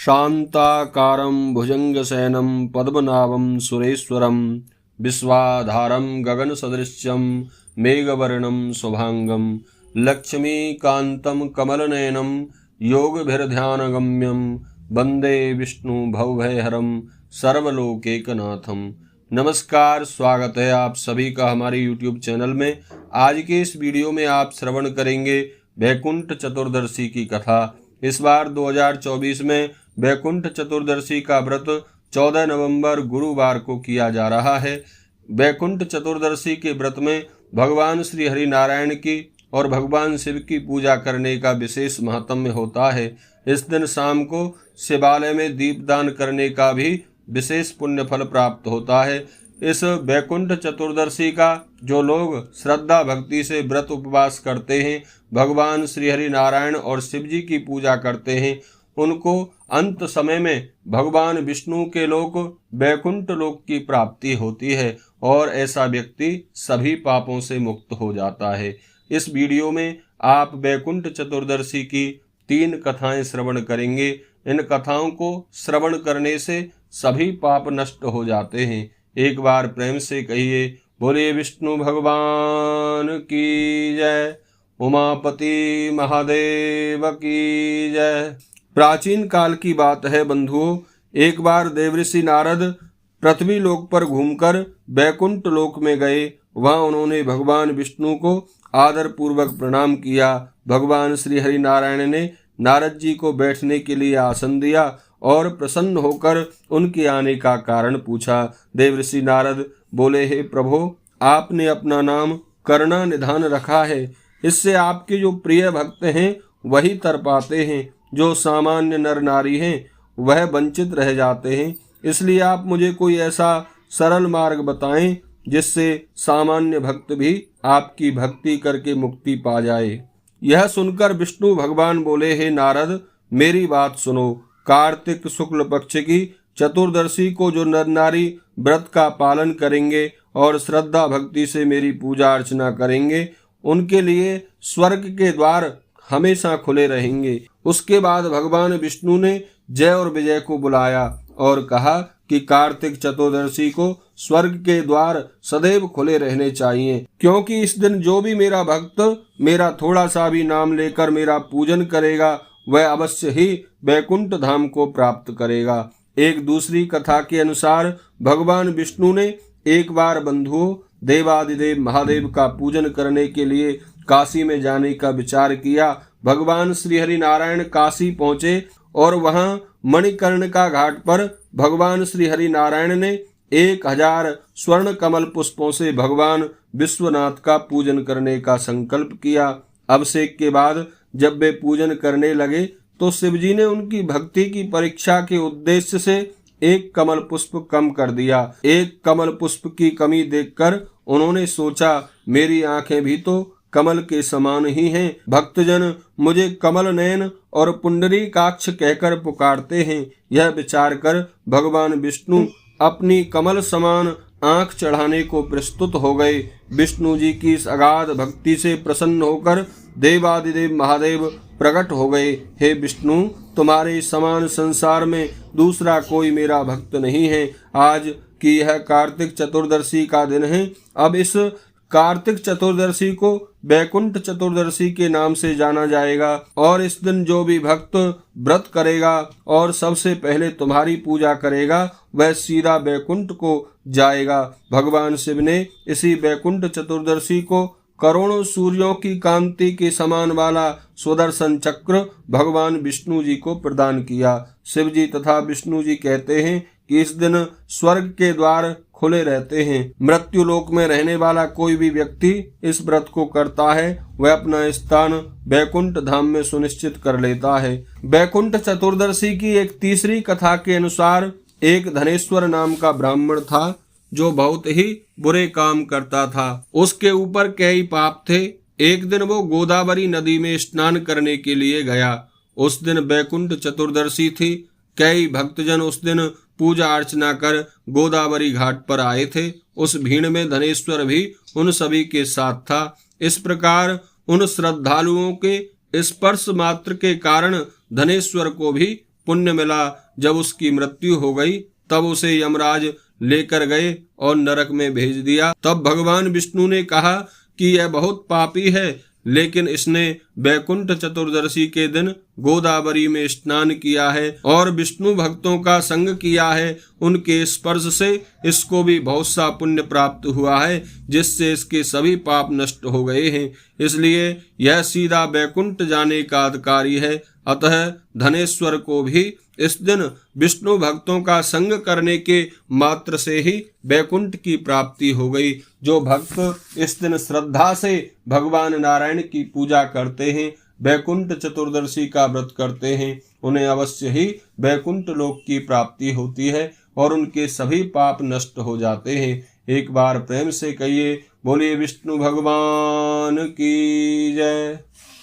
शान्ताकारं भुजङ्गशयनं पद्मनाभं सुरेश्वरं विश्वाधारं गगनसदृश्यं मेघवर्णं शुभांगं लक्ष्मीकान्तं कमलनयनं योगभिर्ध्यानगम्यं वन्दे विष्णु भवभयहरं सर्वलोकैकनाथं। नमस्कार, स्वागत है आप सभी का हमारे YouTube चैनल में। आज के इस वीडियो में आप श्रवण करेंगे वैकुंठ चतुर्दशी की कथा। इस बार 2024 में वैकुंठ चतुर्दशी का व्रत 14 नवंबर गुरुवार को किया जा रहा है। वैकुंठ चतुर्दशी के व्रत में भगवान श्री हरि नारायण की और भगवान शिव की पूजा करने का विशेष महात्म्य होता है। इस दिन शाम को शिवालय में दीपदान करने का भी विशेष पुण्य फल प्राप्त होता है। इस वैकुंठ चतुर्दशी का जो लोग श्रद्धा भक्ति से व्रत उपवास करते हैं, भगवान श्री हरि नारायण और शिव जी की पूजा करते हैं, उनको अंत समय में भगवान विष्णु के लोक वैकुंठ लोक की प्राप्ति होती है और ऐसा व्यक्ति सभी पापों से मुक्त हो जाता है। इस वीडियो में आप वैकुंठ चतुर्दशी की 3 कथाएं श्रवण करेंगे। इन कथाओं को श्रवण करने से सभी पाप नष्ट हो जाते हैं। एक बार प्रेम से कहिए, बोले विष्णु भगवान की जय, उमापति महादेव की जय। प्राचीन काल की बात है बंधुओं, एक बार देवऋषि नारद पृथ्वी लोक पर घूमकर वैकुंठ लोक में गए। वहां उन्होंने भगवान विष्णु को आदर पूर्वक प्रणाम किया। भगवान श्री हरि नारायण ने नारद जी को बैठने के लिए आसन दिया और प्रसन्न होकर उनके आने का कारण पूछा। देवऋषि नारद बोले, हे प्रभु, आपने अपना नाम करुणा निधान रखा है। इससे आपके जो प्रिय भक्त हैं वही तर पाते हैं, जो सामान्य नर नारी हैं वह वंचित रह जाते हैं। इसलिए आप मुझे कोई ऐसा सरल मार्ग बताएं जिससे सामान्य भक्त भी आपकी भक्ति करके मुक्ति पा जाए। यह सुनकर विष्णु भगवान बोले, हे नारद, मेरी बात सुनो। कार्तिक शुक्ल पक्ष की चतुर्दशी को जो नर नारी व्रत का पालन करेंगे और श्रद्धा भक्ति से मेरी पूजा अर्चना करेंगे, उनके लिए स्वर्ग के द्वार हमेशा खुले रहेंगे। उसके बाद भगवान विष्णु ने जय और विजय को बुलाया और कहा कि कार्तिक चतुर्दशी को स्वर्ग के द्वार सदैव खुले रहने चाहिए, क्योंकि इस दिन जो भी मेरा भक्त मेरा थोड़ा सा भी नाम लेकर मेरा पूजन करेगा वह अवश्य ही वैकुंठ धाम को प्राप्त करेगा। एक दूसरी कथा के अनुसार भगवान विष्णु ने एक बार बंधुओं देवादिदेव महादेव का पूजन करने के लिए काशी में जाने का विचार किया। भगवान श्री हरि नारायण काशी पहुंचे और वहां मणिकर्णिका घाट पर भगवान श्री हरि नारायण ने 1000 स्वर्ण कमल पुष्पों से भगवान विश्वनाथ का पूजन करने का संकल्प किया। अभिषेक के बाद जब वे पूजन करने लगे तो शिवजी ने उनकी भक्ति की परीक्षा के उद्देश्य से एक कमल पुष्प कम कर दिया। एक कमल पुष्प की कमी देखकर उन्होंने सोचा, मेरी आंखें भी तो कमल के समान ही हैं। भक्तजन मुझे कमल नयन और पुंडरीकाक्ष कहकर पुकारते हैं। यह विचार कर भगवान विष्णु अपनी कमल समान आंख चढ़ाने को प्रस्तुत हो गए। विष्णु जी की इस अगाध भक्ति से प्रसन्न होकर देवादिदेव महादेव प्रकट हो गए। हे विष्णु, तुम्हारे समान संसार में दूसरा कोई मेरा भक्त नहीं है। आज की यह कार्तिक चतुर्दशी का दिन है। अब इस कार्तिक चतुर्दशी को वैकुंठ चतुर्दशी के नाम से जाना जाएगा और इस दिन जो भी भक्त व्रत करेगा और सबसे पहले तुम्हारी पूजा करेगा वह सीधा वैकुंठ को जाएगा। भगवान शिव ने इसी वैकुंठ चतुर्दशी को करोड़ों सूर्यों की कांति के समान वाला सुदर्शन चक्र भगवान विष्णु जी को प्रदान किया। शिव जी तथा विष्णु जी कहते हैं कि इस दिन स्वर्ग के द्वार खुले रहते हैं। मृत्यु लोक में रहने वाला कोई भी व्यक्ति इस व्रत को करता है वह अपना स्थान वैकुंठ धाम में सुनिश्चित कर लेता है। वैकुंठ चतुर्दशी की एक तीसरी कथा के अनुसार एक धनेश्वर नाम का ब्राह्मण था जो बहुत ही बुरे काम करता था। उसके ऊपर कई पाप थे। एक दिन वो गोदावरी नदी में स्नान करने के लिए गया। उस दिन वैकुंठ चतुर्दशी थी। कई भक्तजन उस दिन पूजा अर्चना कर गोदावरी घाट पर आए थे। उस भीड़ में धनेश्वर भी उन सभी के साथ था। इस प्रकार उन श्रद्धालुओं के स्पर्श मात्र के कारण धनेश्वर को भी पुण्य मिला। जब उसकी मृत्यु हो गई तब उसे यमराज लेकर गए और नरक में भेज दिया। तब भगवान विष्णु ने कहा कि यह बहुत पापी है, लेकिन इसने वैकुंठ चतुर्दशी के दिन गोदावरी में स्नान किया है और विष्णु भक्तों का संग किया है। उनके स्पर्श से इसको भी बहुत सा पुण्य प्राप्त हुआ है, जिससे इसके सभी पाप नष्ट हो गए हैं। इसलिए यह सीधा वैकुंठ जाने का अधिकारी है। अतः धनेश्वर को भी इस दिन विष्णु भक्तों का संग करने के मात्र से ही वैकुंठ की प्राप्ति हो गई। जो भक्त इस दिन श्रद्धा से भगवान नारायण की पूजा करते हैं, वैकुंठ चतुर्दशी का व्रत करते हैं, उन्हें अवश्य ही वैकुंठ लोक की प्राप्ति होती है और उनके सभी पाप नष्ट हो जाते हैं। एक बार प्रेम से कहिए, बोलिए विष्णु भगवान की जय।